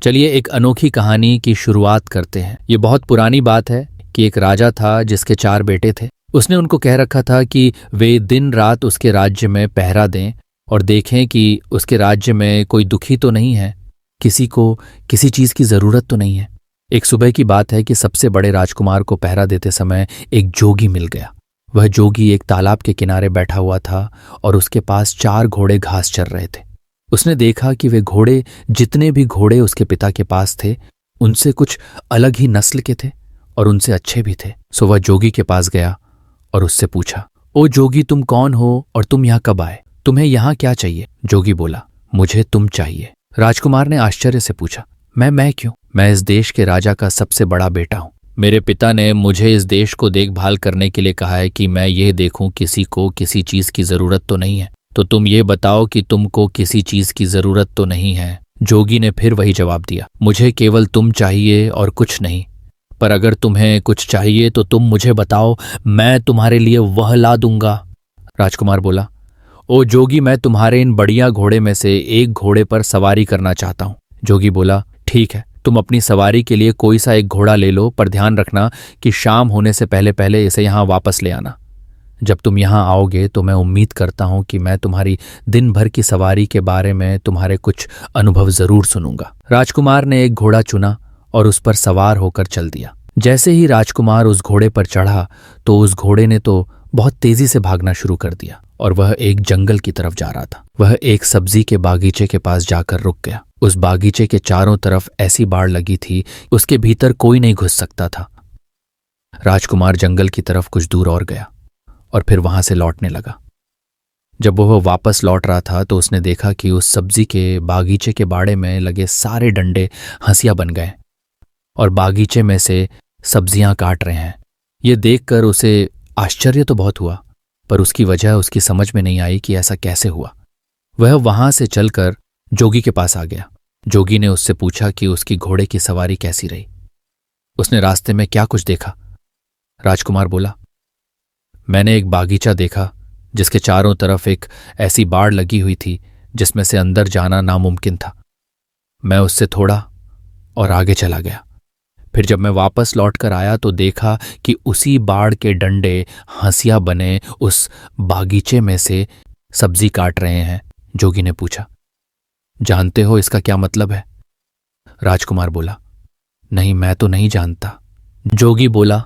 चलिए एक अनोखी कहानी की शुरुआत करते हैं। ये बहुत पुरानी बात है कि एक राजा था जिसके 4 बेटे थे। उसने उनको कह रखा था कि वे दिन रात उसके राज्य में पहरा दें और देखें कि उसके राज्य में कोई दुखी तो नहीं है, किसी को किसी चीज़ की ज़रूरत तो नहीं है। एक सुबह की बात है कि सबसे बड़े राजकुमार को पहरा देते समय एक जोगी मिल गया। वह जोगी एक तालाब के किनारे बैठा हुआ था और उसके पास 4 घोड़े घास चर रहे थे। उसने देखा कि वे घोड़े, जितने भी घोड़े उसके पिता के पास थे, उनसे कुछ अलग ही नस्ल के थे और उनसे अच्छे भी थे। सो वह जोगी के पास गया और उससे पूछा, ओ जोगी, तुम कौन हो और तुम यहाँ कब आए? तुम्हें यहाँ क्या चाहिए? जोगी बोला, मुझे तुम चाहिए। राजकुमार ने आश्चर्य से पूछा, मैं क्यों? मैं इस देश के राजा का सबसे बड़ा बेटा हूँ। मेरे पिता ने मुझे इस देश को देखभाल करने के लिए कहा है कि मैं ये देखूं किसी को किसी चीज की जरूरत तो नहीं है। तो तुम ये बताओ कि तुमको किसी चीज की जरूरत तो नहीं है। जोगी ने फिर वही जवाब दिया, मुझे केवल तुम चाहिए और कुछ नहीं। पर अगर तुम्हें कुछ चाहिए तो तुम मुझे बताओ, मैं तुम्हारे लिए वह ला दूंगा। राजकुमार बोला, ओ जोगी, मैं तुम्हारे इन बढ़िया घोड़े में से एक घोड़े पर सवारी करना चाहता हूँ। जोगी बोला, ठीक है, तुम अपनी सवारी के लिए कोई सा एक घोड़ा ले लो, पर ध्यान रखना कि शाम होने से पहले पहले इसे यहाँ वापस ले आना। जब तुम यहाँ आओगे तो मैं उम्मीद करता हूँ कि मैं तुम्हारी दिन भर की सवारी के बारे में तुम्हारे कुछ अनुभव जरूर सुनूंगा। राजकुमार ने एक घोड़ा चुना और उस पर सवार होकर चल दिया। जैसे ही राजकुमार उस घोड़े पर चढ़ा तो उस घोड़े ने तो बहुत तेजी से भागना शुरू कर दिया और वह एक जंगल की तरफ जा रहा था। वह एक सब्जी के बागीचे के पास जाकर रुक गया। उस बागीचे के चारों तरफ ऐसी बाड़ लगी थी, उसके भीतर कोई नहीं घुस सकता था। राजकुमार जंगल की तरफ कुछ दूर और गया और फिर वहां से लौटने लगा। जब वह वापस लौट रहा था तो उसने देखा कि उस सब्जी के बागीचे के बाड़े में लगे सारे डंडे हंसिया बन गए और बागीचे में से सब्जियां काट रहे हैं। ये देखकर उसे आश्चर्य तो बहुत हुआ, पर उसकी वजह उसकी समझ में नहीं आई कि ऐसा कैसे हुआ। वह वहां से चलकर जोगी के पास आ गया। जोगी ने उससे पूछा कि उसकी घोड़े की सवारी कैसी रही, उसने रास्ते में क्या कुछ देखा। राजकुमार बोला, मैंने एक बागीचा देखा जिसके चारों तरफ एक ऐसी बाड़ लगी हुई थी जिसमें से अंदर जाना नामुमकिन था। मैं उससे थोड़ा और आगे चला गया। फिर जब मैं वापस लौट कर आया तो देखा कि उसी बाड़ के डंडे हंसिया बने उस बागीचे में से सब्जी काट रहे हैं। जोगी ने पूछा, जानते हो इसका क्या मतलब है? राजकुमार बोला, नहीं, मैं तो नहीं जानता। जोगी बोला,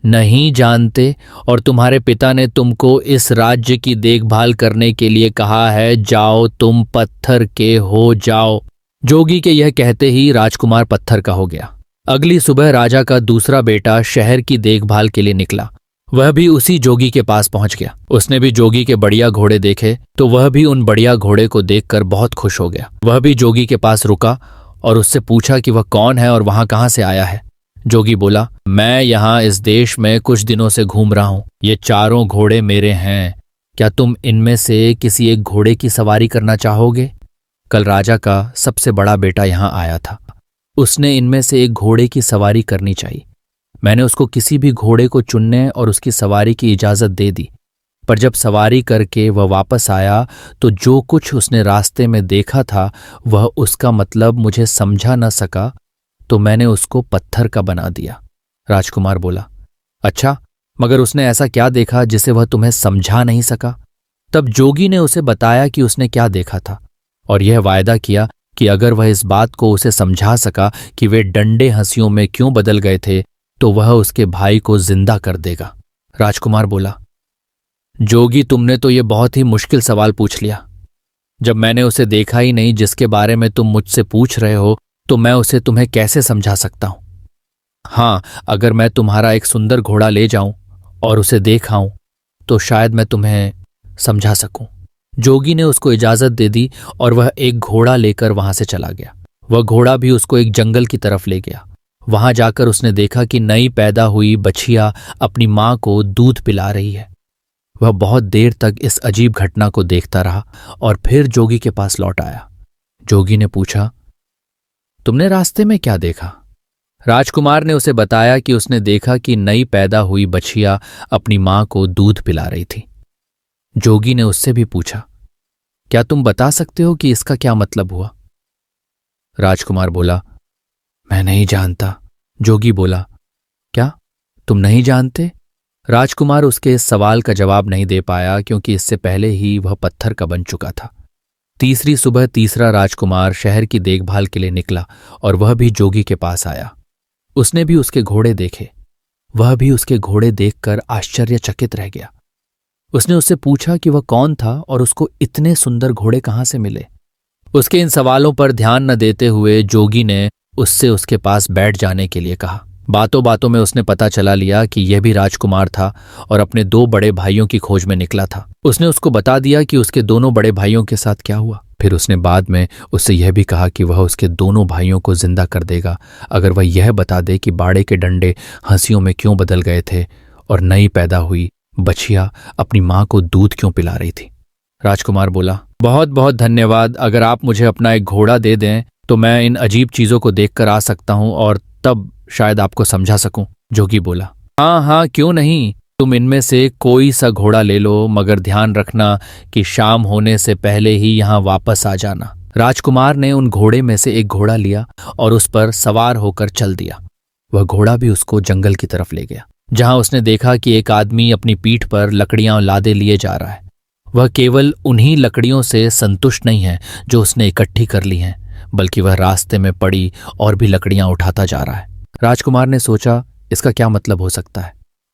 नहीं जानते? और तुम्हारे पिता ने तुमको इस राज्य की देखभाल करने के लिए कहा है, जाओ तुम पत्थर के हो जाओ। जोगी के यह कहते ही राजकुमार पत्थर का हो गया। अगली सुबह राजा का दूसरा बेटा शहर की देखभाल के लिए निकला। वह भी उसी जोगी के पास पहुंच गया। उसने भी जोगी के बढ़िया घोड़े देखे तो वह भी उन बढ़िया घोड़े को देखकर बहुत खुश हो गया। वह भी जोगी के पास रुका और उससे पूछा कि वह कौन है और वहां कहां से आया है। जोगी बोला, मैं यहाँ इस देश में कुछ दिनों से घूम रहा हूँ। ये चारों घोड़े मेरे हैं। क्या तुम इनमें से किसी एक घोड़े की सवारी करना चाहोगे? कल राजा का सबसे बड़ा बेटा यहाँ आया था। उसने इनमें से एक घोड़े की सवारी करनी चाहिए। मैंने उसको किसी भी घोड़े को चुनने और उसकी सवारी की इजाज़त दे दी, पर जब सवारी करके वह वापस आया तो जो कुछ उसने रास्ते में देखा था वह उसका मतलब मुझे समझा न सका, तो मैंने उसको पत्थर का बना दिया। राजकुमार बोला, अच्छा, मगर उसने ऐसा क्या देखा जिसे वह तुम्हें समझा नहीं सका? तब जोगी ने उसे बताया कि उसने क्या देखा था और यह वायदा किया कि अगर वह इस बात को उसे समझा सका कि वे डंडे हंसियों में क्यों बदल गए थे तो वह उसके भाई को जिंदा कर देगा। राजकुमार बोला, जोगी, तुमने तो ये बहुत ही मुश्किल सवाल पूछ लिया। जब मैंने उसे देखा ही नहीं जिसके बारे में तुम मुझसे पूछ रहे हो, तो मैं उसे तुम्हें कैसे समझा सकता हूं? हाँ, अगर मैं तुम्हारा एक सुंदर घोड़ा ले जाऊं और उसे देखाऊं तो शायद मैं तुम्हें समझा सकूं। जोगी ने उसको इजाजत दे दी और वह एक घोड़ा लेकर वहां से चला गया। वह घोड़ा भी उसको एक जंगल की तरफ ले गया। वहां जाकर उसने देखा कि नई पैदा हुई बछिया अपनी मां को दूध पिला रही है। वह बहुत देर तक इस अजीब घटना को देखता रहा और फिर जोगी के पास लौट आया। जोगी ने पूछा, तुमने रास्ते में क्या देखा? राजकुमार ने उसे बताया कि उसने देखा कि नई पैदा हुई बछिया अपनी मां को दूध पिला रही थी। जोगी ने उससे भी पूछा, क्या तुम बता सकते हो कि इसका क्या मतलब हुआ? राजकुमार बोला, मैं नहीं जानता। जोगी बोला, क्या तुम नहीं जानते? राजकुमार उसके इस सवाल का जवाब नहीं दे पाया क्योंकि इससे पहले ही वह पत्थर का बन चुका था। तीसरी सुबह तीसरा राजकुमार शहर की देखभाल के लिए निकला और वह भी जोगी के पास आया। उसने भी उसके घोड़े देखे। वह भी उसके घोड़े देखकर आश्चर्यचकित रह गया। उसने उससे पूछा कि वह कौन था और उसको इतने सुंदर घोड़े कहाँ से मिले। उसके इन सवालों पर ध्यान न देते हुए जोगी ने उससे उसके पास बैठ जाने के लिए कहा। बातों बातों में उसने पता चला लिया कि यह भी राजकुमार था और अपने दो बड़े भाइयों की खोज में निकला था। उसने उसको बता दिया कि उसके दोनों बड़े भाइयों के साथ क्या हुआ। फिर उसने बाद में उससे यह भी कहा कि वह उसके दोनों भाइयों को जिंदा कर देगा अगर वह यह बता दे कि बाड़े के डंडे हंसियों में क्यों बदल गए थे और नई पैदा हुई बछिया अपनी मां को दूध क्यों पिला रही थी। राजकुमार बोला, बहुत बहुत धन्यवाद। अगर आप मुझे अपना एक घोड़ा दे दें तो मैं इन अजीब चीजों को देखकर आ सकता हूं और तब शायद आपको समझा सकूं। जोगी बोला, हाँ हाँ, क्यों नहीं, तुम इनमें से कोई सा घोड़ा ले लो, मगर ध्यान रखना कि शाम होने से पहले ही यहां वापस आ जाना। राजकुमार ने उन घोड़े में से एक घोड़ा लिया और उस पर सवार होकर चल दिया। वह घोड़ा भी उसको जंगल की तरफ ले गया, जहां उसने देखा कि एक आदमी अपनी पीठ पर लकड़ियां लादे लिए जा रहा है। वह केवल उन्हीं लकड़ियों से संतुष्ट नहीं है जो उसने इकट्ठी कर ली हैं, बल्कि वह रास्ते में पड़ी और भी लकड़ियां उठाता जा रहा है। राजकुमार ने सोचा, इसका क्या मतलब हो सकता है?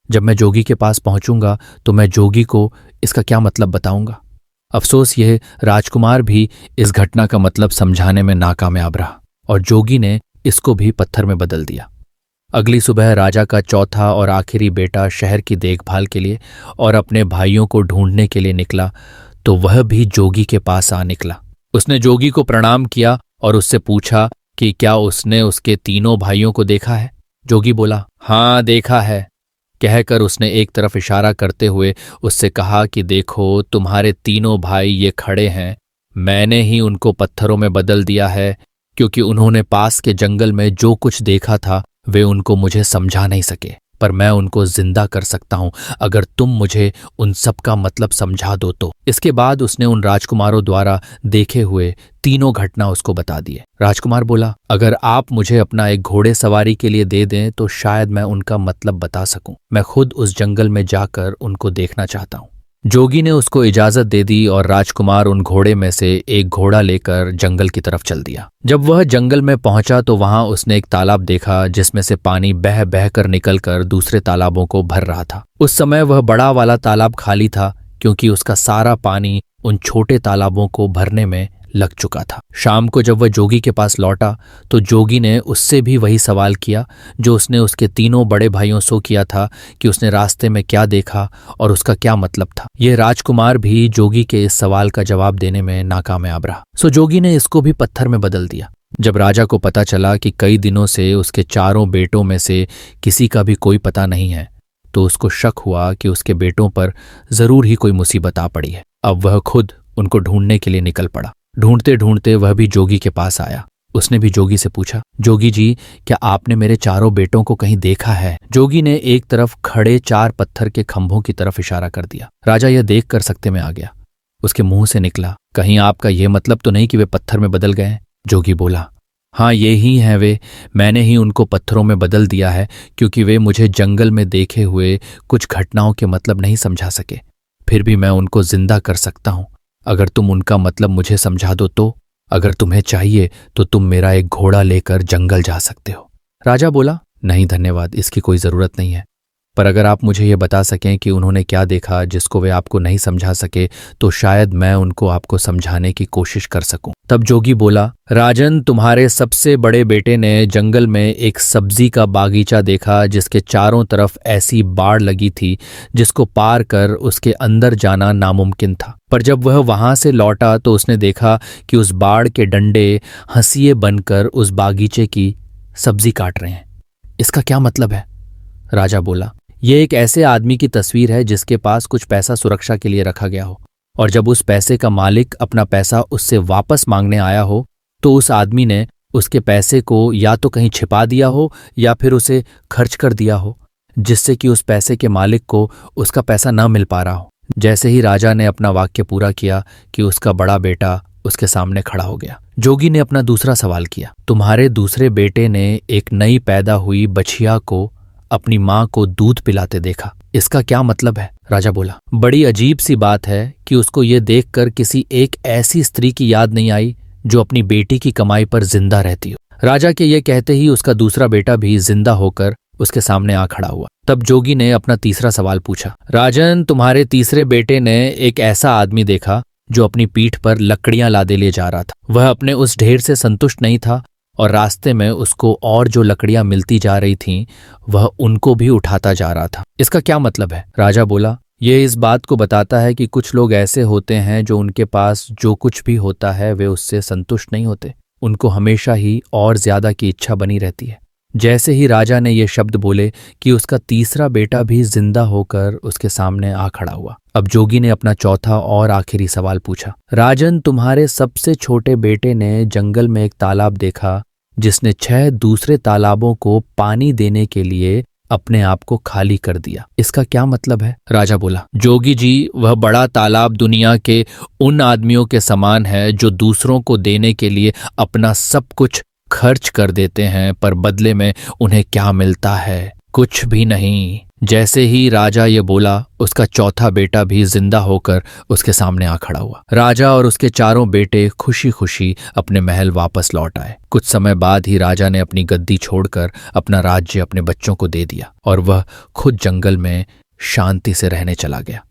जब मैं जोगी के पास पहुंचूंगा तो मैं जोगी को इसका क्या मतलब बताऊंगा। अफसोस यह राजकुमार भी इस घटना का मतलब समझाने में नाकामयाब रहा और जोगी ने इसको भी पत्थर में बदल दिया। अगली सुबह राजा का चौथा और आखिरी बेटा शहर की देखभाल के लिए और अपने भाइयों को ढूंढने के लिए निकला तो वह भी जोगी के पास आ निकला। उसने जोगी को प्रणाम किया और उससे पूछा कि क्या उसने उसके तीनों भाइयों को देखा है। जोगी बोला, हाँ देखा है। कहकर उसने एक तरफ इशारा करते हुए उससे कहा कि देखो, तुम्हारे तीनों भाई ये खड़े हैं। मैंने ही उनको पत्थरों में बदल दिया है क्योंकि उन्होंने पास के जंगल में जो कुछ देखा था वे उनको मुझे समझा नहीं सके, पर मैं उनको जिंदा कर सकता हूं अगर तुम मुझे उन सब का मतलब समझा दो तो। इसके बाद उसने उन राजकुमारों द्वारा देखे हुए तीनों घटना उसको बता दिए। राजकुमार बोला, अगर आप मुझे अपना एक घोड़े सवारी के लिए दे दें तो शायद मैं उनका मतलब बता सकूं। मैं खुद उस जंगल में जाकर उनको देखना चाहता हूं। जोगी ने उसको इजाजत दे दी और राजकुमार उन घोड़े में से एक घोड़ा लेकर जंगल की तरफ चल दिया। जब वह जंगल में पहुंचा तो वहां उसने एक तालाब देखा जिसमें से पानी बह बह कर निकलकर दूसरे तालाबों को भर रहा था। उस समय वह बड़ा वाला तालाब खाली था क्योंकि उसका सारा पानी उन छोटे तालाबों को भरने में लग चुका था। शाम को जब वह जोगी के पास लौटा तो जोगी ने उससे भी वही सवाल किया जो उसने उसके तीनों बड़े भाइयों से किया था कि उसने रास्ते में क्या देखा और उसका क्या मतलब था। यह राजकुमार भी जोगी के इस सवाल का जवाब देने में नाकामयाब रहा। सो जोगी ने इसको भी पत्थर में बदल दिया। जब राजा को पता चला कि कई दिनों से उसके चारों बेटों में से किसी का भी कोई पता नहीं है तो उसको शक हुआ कि उसके बेटों पर जरूर ही कोई मुसीबत आ पड़ी है। अब वह खुद उनको ढूंढने के लिए निकल पड़ा। ढूंढते ढूंढते वह भी जोगी के पास आया। उसने भी जोगी से पूछा, जोगी जी, क्या आपने मेरे चारों बेटों को कहीं देखा है? जोगी ने एक तरफ खड़े 4 पत्थर के खंभों की तरफ इशारा कर दिया। राजा यह देख कर सकते में आ गया। उसके मुंह से निकला, कहीं आपका यह मतलब तो नहीं कि वे पत्थर में बदल गए? जोगी बोला, हाँ ये ही हैं वे। मैंने ही उनको पत्थरों में बदल दिया है क्योंकि वे मुझे जंगल में देखे हुए कुछ घटनाओं के मतलब नहीं समझा सके। फिर भी मैं उनको जिंदा कर सकता हूं अगर तुम उनका मतलब मुझे समझा दो तो। अगर तुम्हें चाहिए तो तुम मेरा एक घोड़ा लेकर जंगल जा सकते हो। राजा बोला, नहीं धन्यवाद, इसकी कोई जरूरत नहीं है। पर अगर आप मुझे ये बता सकें कि उन्होंने क्या देखा जिसको वे आपको नहीं समझा सके तो शायद मैं उनको आपको समझाने की कोशिश कर सकूं। तब जोगी बोला, राजन, तुम्हारे सबसे बड़े बेटे ने जंगल में एक सब्जी का बागीचा देखा जिसके चारों तरफ ऐसी बाड़ लगी थी जिसको पार कर उसके अंदर जाना नामुमकिन था। पर जब वह वहां से लौटा तो उसने देखा कि उस बाड़ के डंडे हंसिए बनकर उस बागीचे की सब्जी काट रहे हैं। इसका क्या मतलब है? राजा बोला, यह एक ऐसे आदमी की तस्वीर है जिसके पास कुछ पैसा सुरक्षा के लिए रखा गया हो और जब उस पैसे का मालिक अपना पैसा उससे वापस मांगने आया हो तो उस आदमी ने उसके पैसे को या तो कहीं छिपा दिया हो या फिर उसे खर्च कर दिया हो जिससे कि उस पैसे के मालिक को उसका पैसा न मिल पा रहा हो। जैसे ही राजा ने अपना वाक्य पूरा किया कि उसका बड़ा बेटा उसके सामने खड़ा हो गया। जोगी ने अपना दूसरा सवाल किया, तुम्हारे दूसरे बेटे ने एक नई पैदा हुई बछिया को अपनी माँ को दूध पिलाते देखा, इसका क्या मतलब है? राजा बोला, बड़ी अजीब सी बात है कि उसको ये देखकर किसी एक ऐसी स्त्री की याद नहीं आई जो अपनी बेटी की कमाई पर जिंदा रहती हो। राजा के ये कहते ही उसका दूसरा बेटा भी जिंदा होकर उसके सामने आ खड़ा हुआ। तब जोगी ने अपना तीसरा सवाल पूछा, राजन, तुम्हारे तीसरे बेटे ने एक ऐसा आदमी देखा जो अपनी पीठ पर लकड़ियां लादे ले जा रहा था। वह अपने उस ढेर से संतुष्ट नहीं था और रास्ते में उसको और जो लकड़ियां मिलती जा रही थीं वह उनको भी उठाता जा रहा था। इसका क्या मतलब है? राजा बोला, ये इस बात को बताता है कि कुछ लोग ऐसे होते हैं जो उनके पास जो कुछ भी होता है वे उससे संतुष्ट नहीं होते, उनको हमेशा ही और ज्यादा की इच्छा बनी रहती है। जैसे ही राजा ने ये शब्द बोले कि उसका तीसरा बेटा भी जिंदा होकर उसके सामने आ खड़ा हुआ। अब जोगी ने अपना चौथा और आखिरी सवाल पूछा, राजन, तुम्हारे सबसे छोटे बेटे ने जंगल में एक तालाब देखा जिसने 6 दूसरे तालाबों को पानी देने के लिए अपने आप को खाली कर दिया, इसका क्या मतलब है? राजा बोला, जोगी जी, वह बड़ा तालाब दुनिया के उन आदमियों के समान है जो दूसरों को देने के लिए अपना सब कुछ खर्च कर देते हैं, पर बदले में उन्हें क्या मिलता है? कुछ भी नहीं। जैसे ही राजा ये बोला, उसका चौथा बेटा भी जिंदा होकर उसके सामने आ खड़ा हुआ। राजा और उसके चारों बेटे खुशी खुशी अपने महल वापस लौट आए। कुछ समय बाद ही राजा ने अपनी गद्दी छोड़कर अपना राज्य अपने बच्चों को दे दिया और वह खुद जंगल में शांति से रहने चला गया।